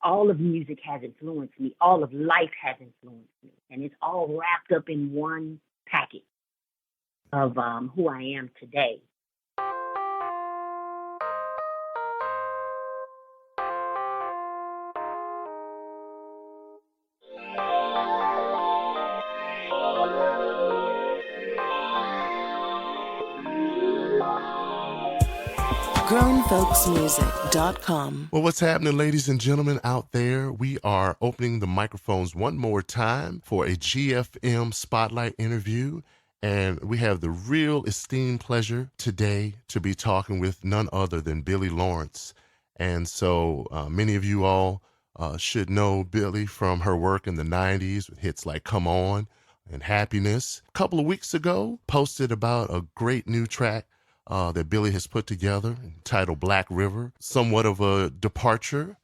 all of music has influenced me. All of life has influenced me. And it's all wrapped up in one package of who I am today. GrownFolksMusic.com. Well, what's happening, ladies and gentlemen out there? We are opening the microphones one more time for a GFM Spotlight interview. And we have the real esteemed pleasure today to be talking with none other than Billy Lawrence. And so many of you all should know Billy from her work in the 90s with hits like Come On and Happiness. A couple of weeks ago, posted about a great new track that Billy has put together entitled Black River, somewhat of a departure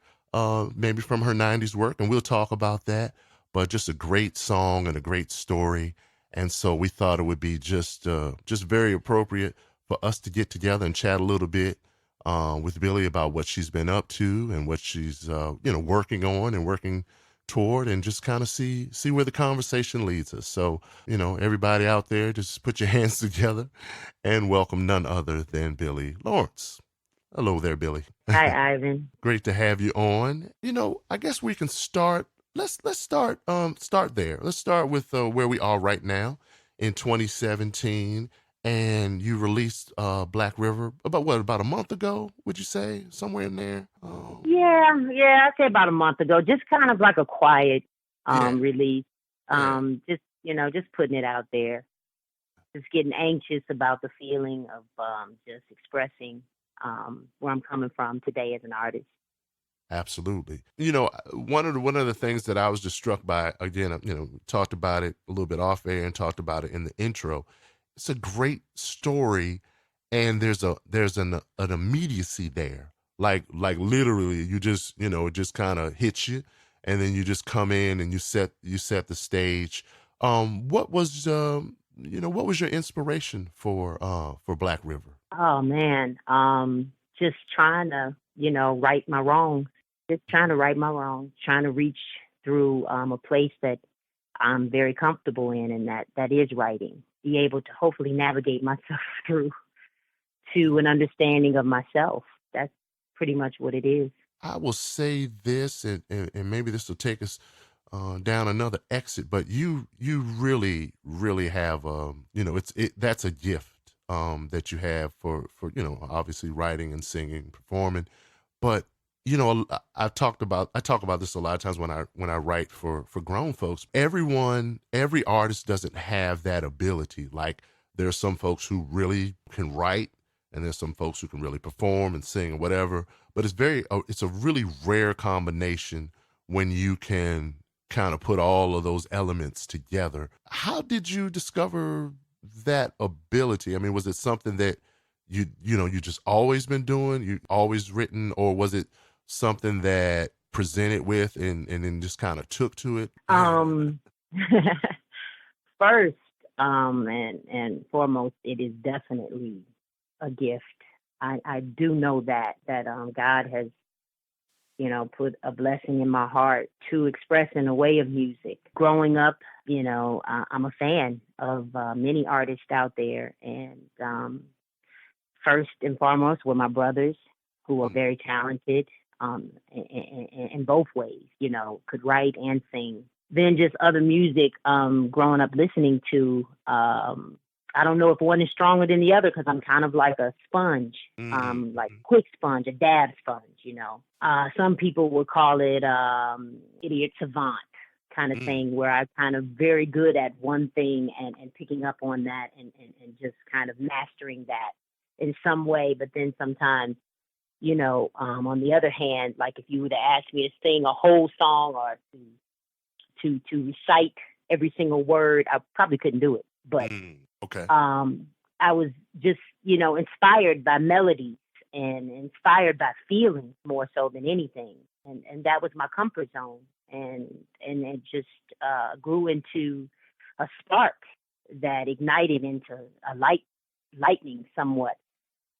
maybe from her 90s work, and we'll talk about that, but just a great song and a great story. And so we thought it would be just very appropriate for us to get together and chat a little bit with Billy about what she's been up to and what she's working on and working toward, and just kind of see where the conversation leads us. So, everybody out there, just put your hands together and welcome none other than Billy Lawrence. Hello there, Billy. Hi, Ivan. Great to have you on. I guess we can start. Let's start there. Let's start with where we are right now in 2017. And you released Black River about a month ago, would you say? Somewhere in there? Yeah, I'd say about a month ago. Just kind of like a quiet release. Just putting it out there. Just getting anxious about the feeling of just expressing where I'm coming from today as an artist. Absolutely. One of the things that I was just struck by, again, talked about it a little bit off air and talked about it in the intro. It's a great story, and there's an immediacy there. Like literally, you just it just kind of hits you, and then you just come in and you set the stage. What was your inspiration for Black River? Oh man, just trying to right my wrongs. Just trying to right my wrongs. Trying to reach through a place that I'm very comfortable in, and that is writing. Be able to hopefully navigate myself through to an understanding of myself. That's pretty much what it is. I will say this, and maybe this will take us down another exit, but you really, really have, that's a gift that you have for obviously writing and singing, performing. But I talk about this a lot of times when I write for grown folks. Every artist doesn't have that ability. Like, there's some folks who really can write, and there's some folks who can really perform and sing or whatever. But it's a really rare combination when you can kind of put all of those elements together. How did you discover that ability? I mean, was it something that you just always been doing, you always written, or was it something that presented with and then just kind of took to it? First, and foremost, it is definitely a gift. I do know that God has, put a blessing in my heart to express in a way of music. Growing up, I'm a fan of many artists out there, and first and foremost were my brothers, who are very talented in both ways, could write and sing. Then just other music, growing up listening to, I don't know if one is stronger than the other, because I'm kind of like a sponge, like quick sponge, a dab sponge, Some people would call it idiot savant kind of thing, where I'm kind of very good at one thing and picking up on that and just kind of mastering that in some way. But then sometimes, on the other hand, like if you were to ask me to sing a whole song or to recite every single word, I probably couldn't do it. But okay. I was just, inspired by melodies and inspired by feelings more so than anything. And that was my comfort zone. And it just grew into a spark that ignited into a lightning somewhat.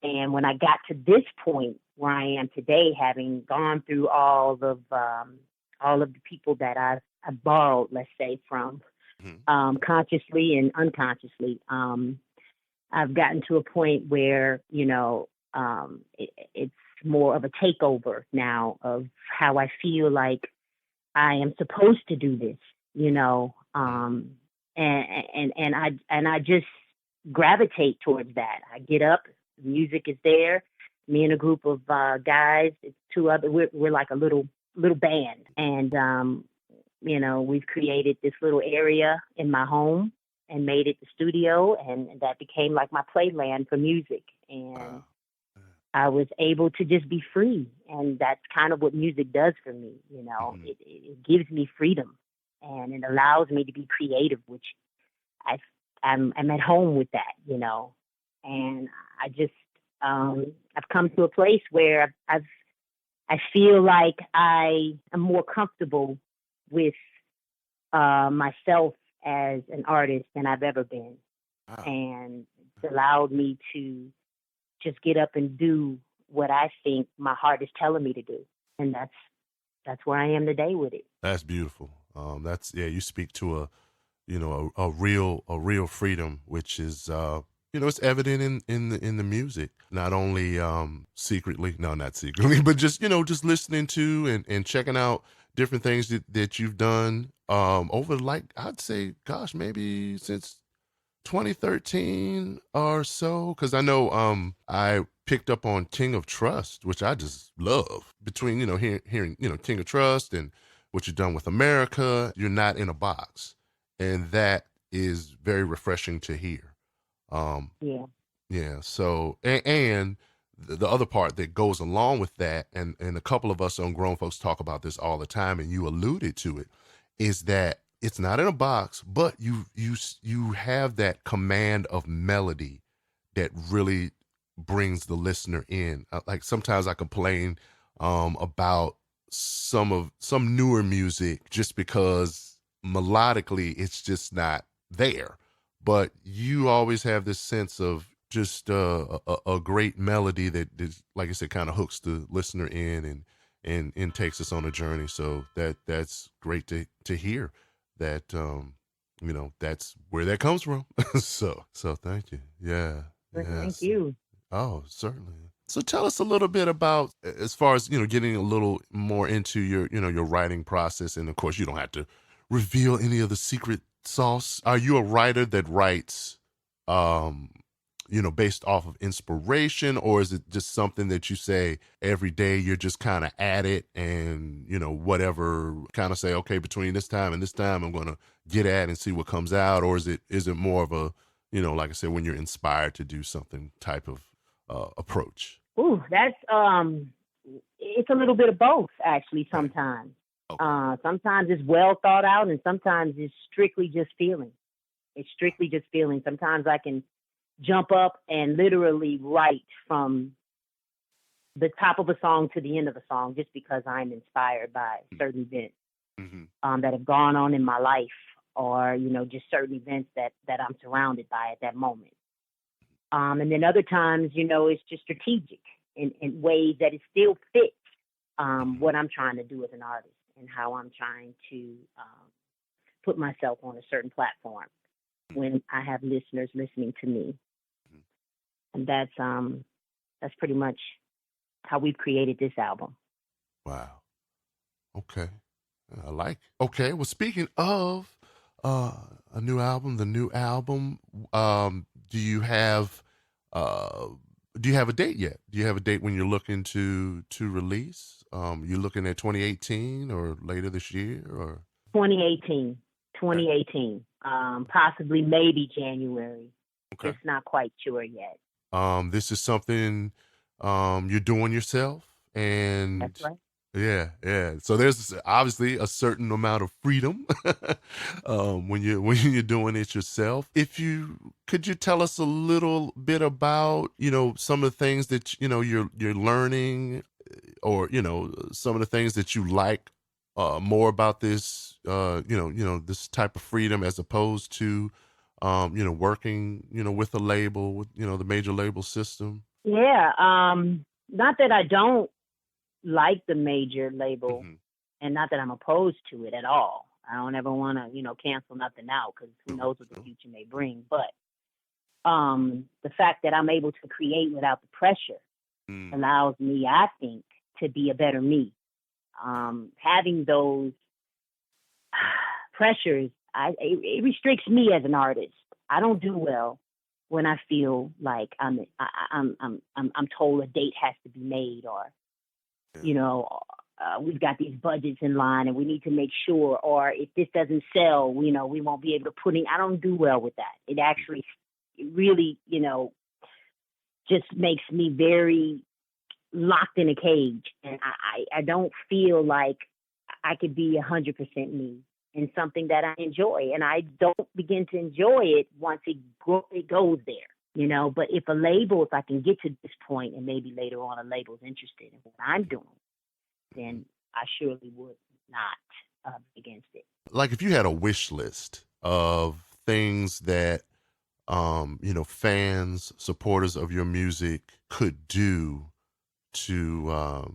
And when I got to this point where I am today, having gone through all of the people that I've borrowed, let's say, from Mhm. consciously and unconsciously, I've gotten to a point where, it's more of a takeover now of how I feel like I am supposed to do this, and I just gravitate towards that. I get up, music is there. Me and a group of guys, it's two other. We're like a little band, and we've created this little area in my home and made it the studio, and that became like my playland for music. And Wow. I was able to just be free, and that's kind of what music does for me. Mhm. It gives me freedom, and it allows me to be creative, which I I'm at home with that, and I just I've come to a place where I feel like I am more comfortable with myself as an artist than I've ever been, Wow. and it's allowed me to just get up and do what I think my heart is telling me to do, and that's where I am today with it. That's beautiful. That's yeah. You speak to a real freedom, which is it's evident in the music. Not only secretly, no, not secretly, but just listening to and checking out different things that you've done over, like, I'd say, gosh, maybe since 2013 or so, because I know I picked up on King of Trust, which I just love. Between hearing King of Trust and what you've done with America, you're not in a box, and that is very refreshing to hear. Um, Yeah. yeah. So and the other part that goes along with that, and a couple of us on Grown Folks talk about this all the time, and you alluded to it, is that it's not in a box, but you have that command of melody that really brings the listener in. Like, sometimes I complain about some newer music just because melodically it's just not there, but you always have this sense of just a great melody that is, like I said, kind of hooks the listener in and takes us on a journey. So that's great to hear that that's where that comes from. So thank you. Yeah. Well, thank Yes. you. Oh, certainly. So tell us a little bit about, as far as getting a little more into your writing process, and of course you don't have to reveal any of the secret sauce. Are you a writer that writes um based off of inspiration, or is it just something that you say every day you're just kind of at it, and whatever, kind of say, okay, between this time and this time I'm going to get at and see what comes out? Or is it more of a, like I said, when you're inspired to do something type of approach? Ooh, that's it's a little bit of both actually. Okay. Sometimes, Okay. sometimes it's well thought out, and sometimes it's strictly just feeling. It's strictly just feeling. Sometimes I can jump up and literally write from the top of a song to the end of a song just because I'm inspired by certain events Mm-hmm. that have gone on in my life, or just certain events that I'm surrounded by at that moment. And then other times, it's just strategic in ways that it still fits Mm-hmm. what I'm trying to do as an artist and how I'm trying to put myself on a certain platform when I have listeners listening to me. Mm-hmm. And that's pretty much how we've created this album. Wow. Okay. I like it. Okay. Well, speaking of uh a new album, the new album, do you have uh a date yet? Do you have a date when you're looking to release? You looking at 2018 or later this year, or? 2018, Okay. 2018, possibly maybe January. Okay. Just not quite sure yet. This is something you're doing yourself, That's and right. yeah, yeah. So there's obviously a certain amount of freedom when you're doing it yourself. If you could, you tell us a little bit about some of the things that you're learning, or some of the things that you like more about this this type of freedom, as opposed to working with a label, with the major label system. Yeah. Not that I don't like the major label, Mm-hmm. and not that I'm opposed to it at all. I don't ever want to, cancel nothing out because who No, knows what the no. future may bring. But the fact that I'm able to create without the pressure Mm. allows me, I think, to be a better me. Having those pressures, it restricts me as an artist. I don't do well when I feel like I'm told a date has to be made, or Yeah. you know we've got these budgets in line and we need to make sure, or if this doesn't sell, we won't be able to put in. I don't do well with that. It actually, it really, just makes me very locked in a cage, and I don't feel like I could be 100% me in something that I enjoy, and I don't begin to enjoy it once it goes there. But if I can get to this point, and maybe later on a label's interested in what I'm doing, then I surely would not be against it. Like if you had a wish list of things that fans, supporters of your music could do to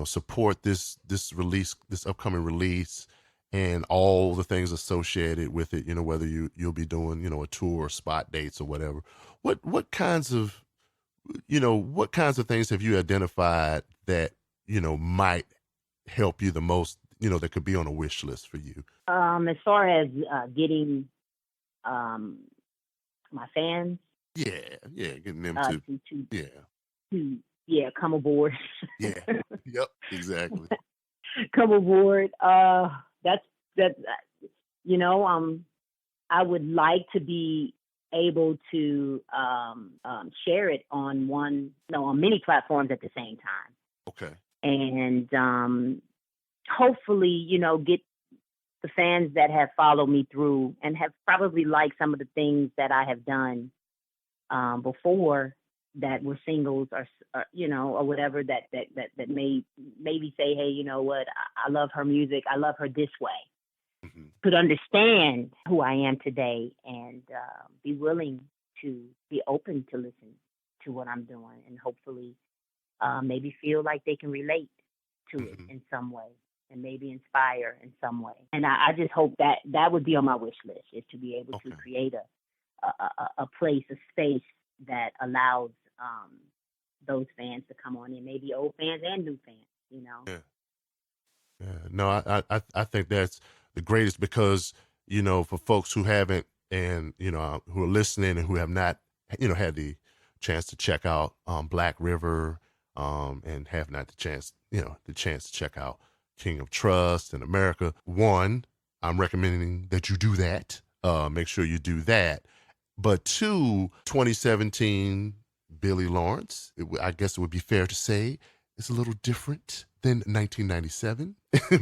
support this release, this upcoming release, and all the things associated with it, whether you'll be doing, a tour or spot dates or whatever. What kinds of things have you identified that, might help you the most, that could be on a wish list for you? As far as getting um, my fans Yeah, yeah, getting them to, to yeah, yeah, come aboard. yeah, yep, exactly. Come aboard. That's that. You know, um, I would like to be able to share it on many platforms at the same time, Okay. and hopefully, get the fans that have followed me through and have probably liked some of the things that I have done before, that were singles, or whatever, that may maybe say, hey, you know what, I love her music, I love her this way, Hmm. could understand who I am today, and be willing to be open to listen to what I'm doing, and hopefully maybe feel like they can relate to it Hmm. in some way, and maybe inspire in some way. And I just hope that would be on my wish list, is to be able to Okay. create a place, a space that allows those fans to come on in, maybe old fans and new fans. Yeah. Yeah. No, I think that's the greatest because, for folks who haven't and, who are listening and who have not, had the chance to check out Black River, and have not the chance to check out King of Trust and America. One, I'm recommending that you do that. Make sure you do that. But two, 2017 Billy Lawrence, I guess it would be fair to say, is a little different than 1997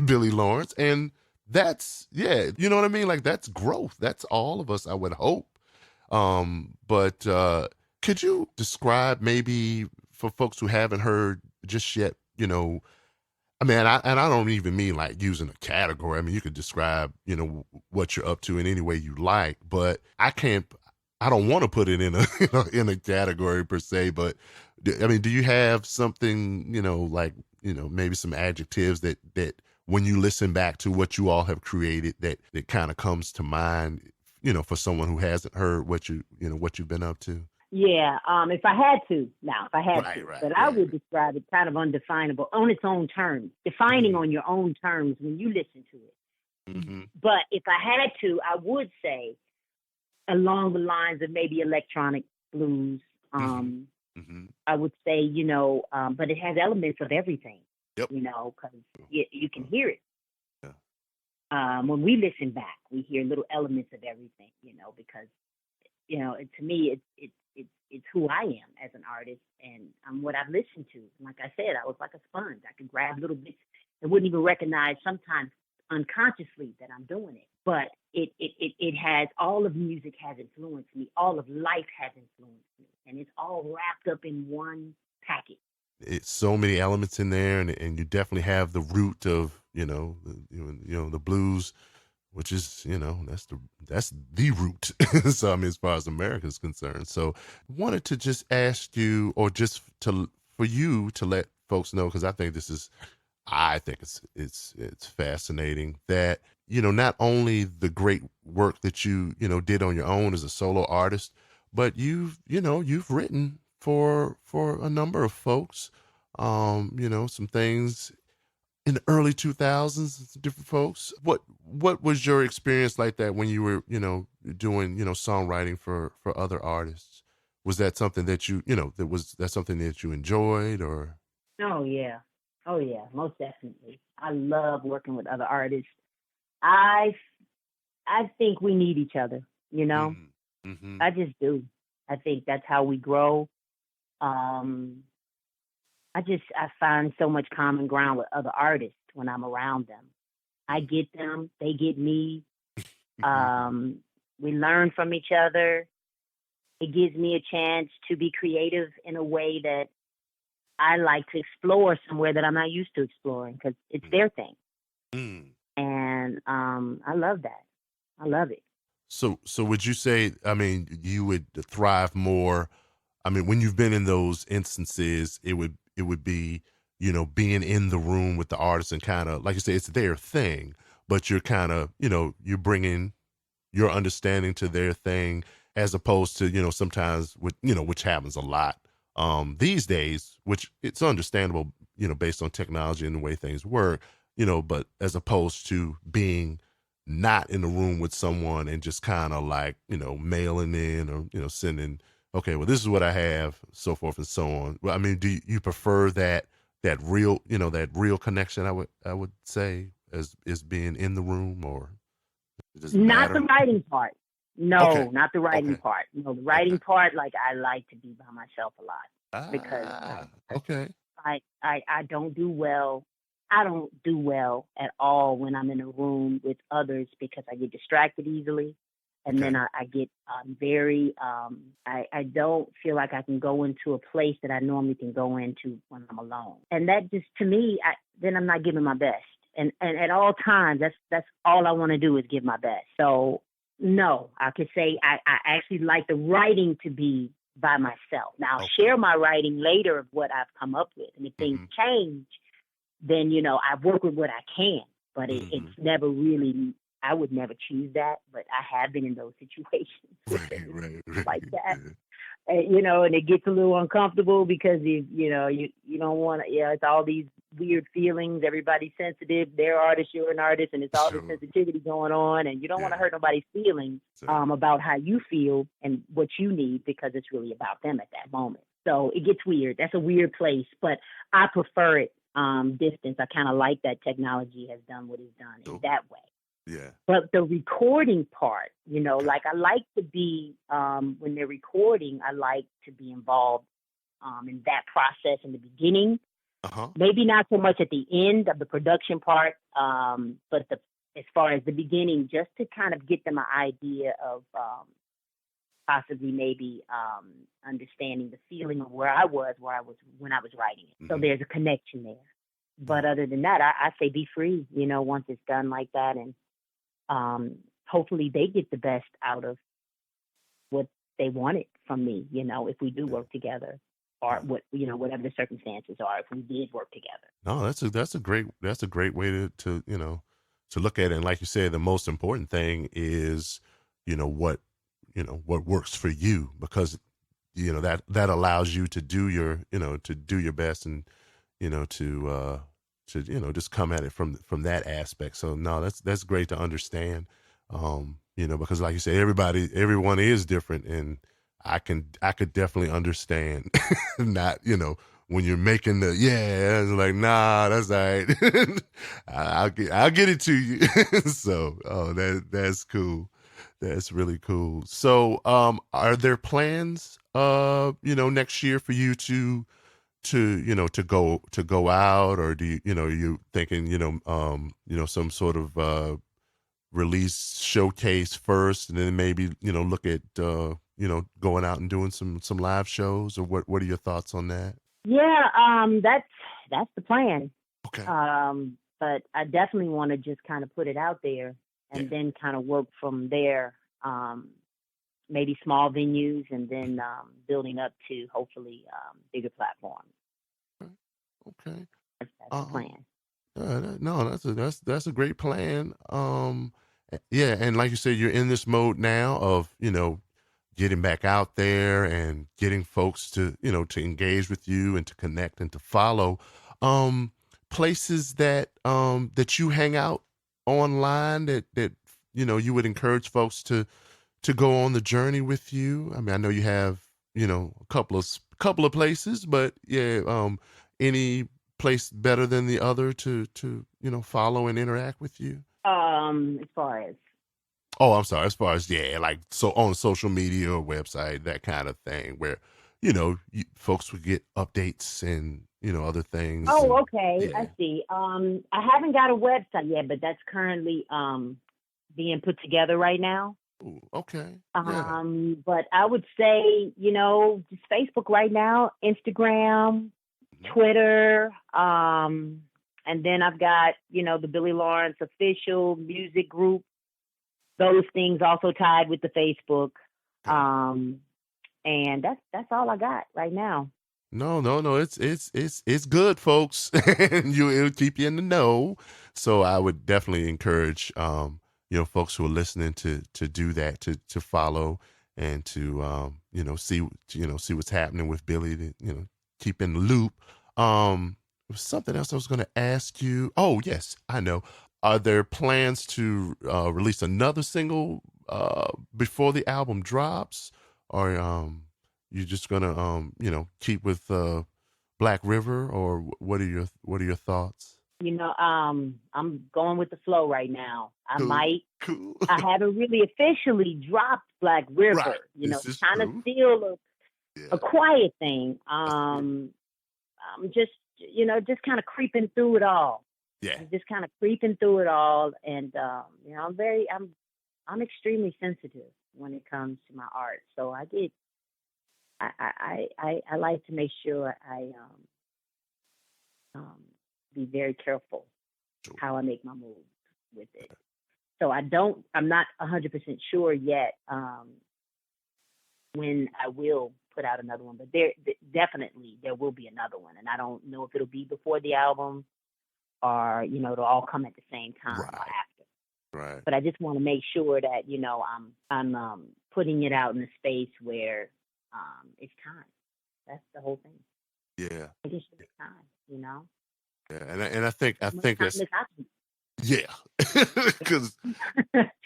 Billy Lawrence. And that's, yeah, you know what I mean? Like, that's growth. That's all of us, I would hope. But could you describe, maybe for folks who haven't heard just yet, I mean, and I don't even mean like using a category. I mean, you could describe, what you're up to in any way you like, but I don't want to put it in a, in a category per se, but I mean, do you have something, like, maybe some adjectives that when you listen back to what you all have created, that kind of comes to mind, for someone who hasn't heard what you've been up to? Yeah, if I had Right, to, right, but I right. would describe it kind of undefinable on its own terms, defining Mm-hmm. on your own terms when you listen to it. Mm-hmm. But if I had to, I would say along the lines of maybe electronic blues. Mm-hmm. Mm-hmm. I would say, but it has elements of everything, Yep. because you can hear it. Yeah. When we listen back, we hear little elements of everything, because to me, it's who I am as an artist, and what I've listened to. Like I said, I was like a sponge. I could grab little bits and wouldn't even recognize sometimes unconsciously that I'm doing it. But it has, all of music has influenced me. All of life has influenced me, and it's all wrapped up in one package. It's so many elements in there, and you definitely have the root of, the blues, which is, that's the root. So I mean, as far as America is concerned. So wanted to just ask you, or just to for you to let folks know, because I think it's fascinating that, not only the great work that you did on your own as a solo artist, but you've written for a number of folks, some things in the early 2000s, different folks. What was your experience like that when you were, doing, songwriting for other artists? Was that something that that something that you enjoyed, or? Oh yeah. Oh yeah, most definitely. I love working with other artists. I I think we need each other, you know? Mm, mm-hmm. I just do. I think that's how we grow. Um I find so much common ground with other artists when I'm around them. I get them, they get me. Um we learn from each other. It gives me a chance to be creative in a way that I like to explore somewhere that I'm not used to exploring because it's their thing. Mm. And I love that. I love it. So would you say, I mean, you would thrive more? I mean, when you've been in those instances, it would be, being in the room with the artist and kind of, like you say, it's their thing, but you're kind of, you're bringing your understanding to their thing, as opposed to, sometimes with, which happens a lot these days, which it's understandable, based on technology and the way things work, but as opposed to being not in the room with someone and just kind of like, mailing in, or, sending, okay, well, this is what I have, so forth and so on. Well, I mean, do you prefer that real, that real connection, I would say, as is being in the room, or does it Not the matter? writing part. Okay. No, not the writing Okay. part. No, the Okay. writing part, like I like to be by myself a lot because Okay. I don't do well. I don't do well at all when I'm in a room with others because I get distracted easily. And then Okay. I get very, I don't feel like I can go into a place that I normally can go into when I'm alone. And that just, to me, then I'm not giving my best. And at all times, that's all I want to do is give my best. So no, I could say I actually like the writing to be by myself. Now I'll Okay. share my writing later of what I've come up with. And if things Mm-hmm. change, then, I work with what I can. But it's Mm-hmm. never really, I would never choose that. But I have been in those situations Right, right, right. like that. Yeah. And it gets a little uncomfortable because you don't want to. Yeah, it's all these weird feelings. Everybody's sensitive. They're artists, you're an artist, and it's all this Sure. sensitivity going on, and you don't want to Yeah. hurt nobody's feelings So, about how you feel and what you need because it's really about them at that moment. So it gets weird. That's a weird place, but I prefer it distance. I kind of like that technology has done what it's done in so that way. yeah. But the recording part, Okay. like I like to be when they're recording, I like to be involved in that process in the beginning. Uh-huh. Maybe not so much at the end of the production part, but as far as the beginning, just to kind of get them an idea of possibly maybe understanding the feeling of where I was when I was writing it. So Mm-hmm. there's a connection there. But No. other than that, I say be free, once it's done like that. And hopefully they get the best out of what they wanted from me, if we do Yeah. work together or Yeah. whatever the circumstances are, if we did work together. No, that's a great way to look at it. And like you said, the most important thing is, what what works for you, because that allows you to do your best, and to just come at it from that aspect. So no, that's great to understand. Because like you say, everyone is different, and I could definitely understand not, when you're making it's like, nah, that's all right. I'll get it to you. So, oh, that's cool. That's really cool. So, are there plans, next year for you to go out, or do you thinking, some sort of release showcase first, and then maybe, look at going out and doing some live shows, or what are your thoughts on that? Yeah, that's the plan. Okay. But I definitely want to just kind of put it out there. Yeah. and then kind of work from there. Maybe small venues, and then building up to hopefully bigger platforms. Okay. Okay. That's the Um, plan. no, that's a great plan. Yeah, and like you said, you're in this mode now of getting back out there and getting folks to to engage with you and to connect and to follow. Um, Places that you hang out online that you would encourage folks to go on the journey with you. I mean, I know you have a couple of places, but yeah, any place better than the other to follow and interact with you? As far as Oh, I'm sorry. As far as yeah, like so on social media or website, that kind of thing, where folks would get updates and other things, oh, and okay, yeah. I see. I haven't got a website yet, but that's currently being put together right now. Ooh, okay, yeah. But I would say, just Facebook right now, Instagram, Mhm. Twitter, and then I've got, the Billy Lawrence official music group. Those things also tied with the Facebook. Okay. Um, and that's all I got right now. No, no, no. It's good, folks. And it'll keep you in the know. So I would definitely encourage folks who are listening to do that, to follow and to see what's happening with Billy, to keep in the loop. There was something else I was gonna ask you. Oh, yes, I know. Are there plans to release another single before the album drops? Or you're just gonna keep with Black River, or what are your thoughts? I'm going with the flow right now. Cool, cool. I haven't really officially dropped Black Right. River. This is Kind of true. still a Yeah, quiet thing. that's true. I'm just, just kind of creeping through it all. Yeah. I'm just kind of creeping through it all, and I'm extremely sensitive when it comes to my art. So I like to make sure I um, be very careful Sure. how I make my moves with it. So I'm not 100% sure yet when I will put out another one, but definitely there will be another one, and I don't know if it'll be before the album or it'll all come at the same time or Right. after. Right. But I just want to make sure that I'm putting it out in a space where it's time. That's the whole thing. Yeah. I guess it's time. Yeah. And I think As much that's time as I can. yeah. Because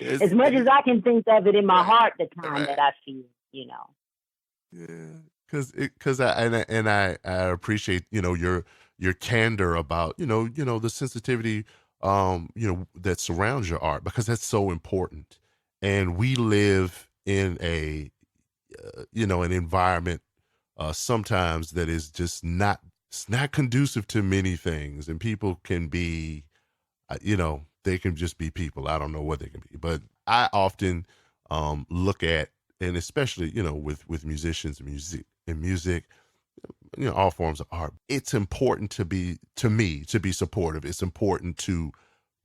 As much as I can think of it in my right. heart, the time Right. that I feel. Yeah, because I appreciate your candor about the sensitivity that surrounds your art, because that's so important. And we live in a an environment sometimes that is just not, it's not conducive to many things, and people can be they can just be people. I don't know what they can be, but I often look at, and especially with musicians and music, all forms of art. It's important to me to be supportive. It's important to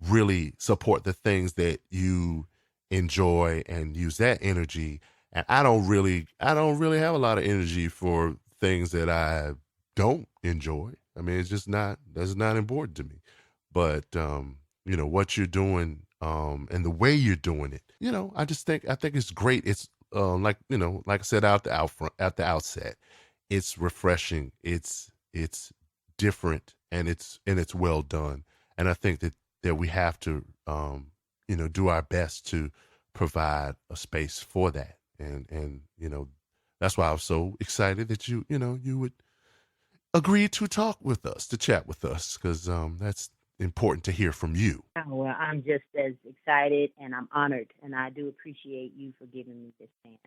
really support the things that you enjoy and use that energy. And I don't really have a lot of energy for things that I don't enjoy. I mean, it's just not that's not important to me. But what you're doing, and the way you're doing it, I think it's great. It's like I said at the outset, it's refreshing. It's different, and it's well done. And I think that we have to do our best to provide a space for that. And that's why I was so excited that you would agree to talk with us, to chat with us, because that's important to hear from you. Oh, well, I'm just as excited and I'm honored, and I do appreciate you for giving me this chance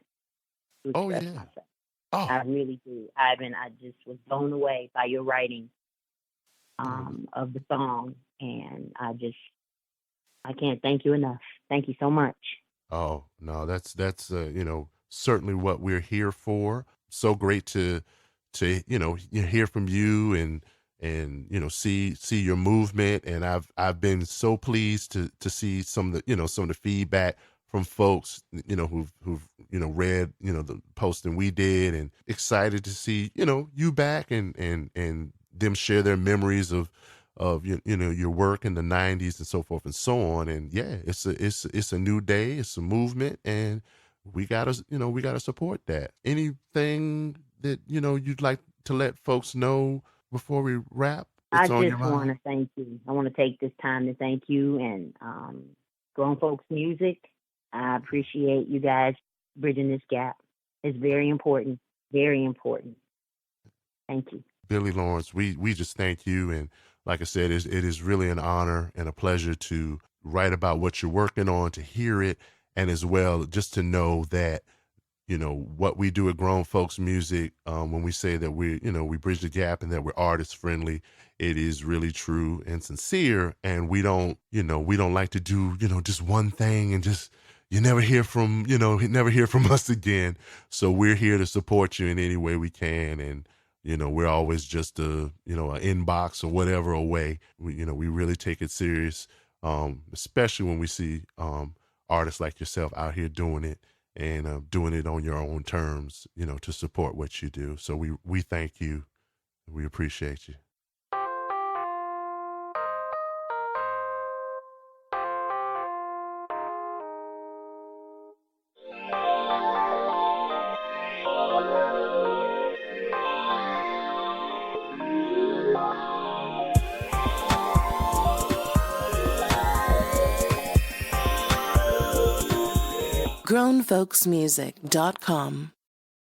to Oh express yeah. myself. I Oh, really do. I just was blown away by your writing oh, of the song, and I can't thank you enough. Thank you so much. oh, no, that's certainly what we're here for. So great to hear from you, and and see your movement. And I've been so pleased to see some of the feedback from folks who've read the posting we did, and excited to see you back, and them share their memories of your work in the 90s and so forth and so on. And yeah, it's a new day, it's a movement, and we gotta support that. Anything that you'd like to let folks know before we wrap? I It's on your just want mind. to thank you. I want to take this time to thank you and Grown Folks Music. I appreciate you guys bridging this gap. It's very important. Very important. Thank you. Billy Lawrence, we just thank you. And like I said, it is really an honor and a pleasure to write about what you're working on, to hear it, and as well just to know that what we do at Grown Folks Music, when we say that we bridge the gap and that we're artist friendly, it is really true and sincere. And we don't like to do just one thing and just you never hear from us again. So we're here to support you in any way we can. And we're always just an inbox or whatever away. We really take it serious, especially when we see artists like yourself out here doing it, and doing it on your own terms, to support what you do. So we thank you. We appreciate you. GrownFolksMusic.com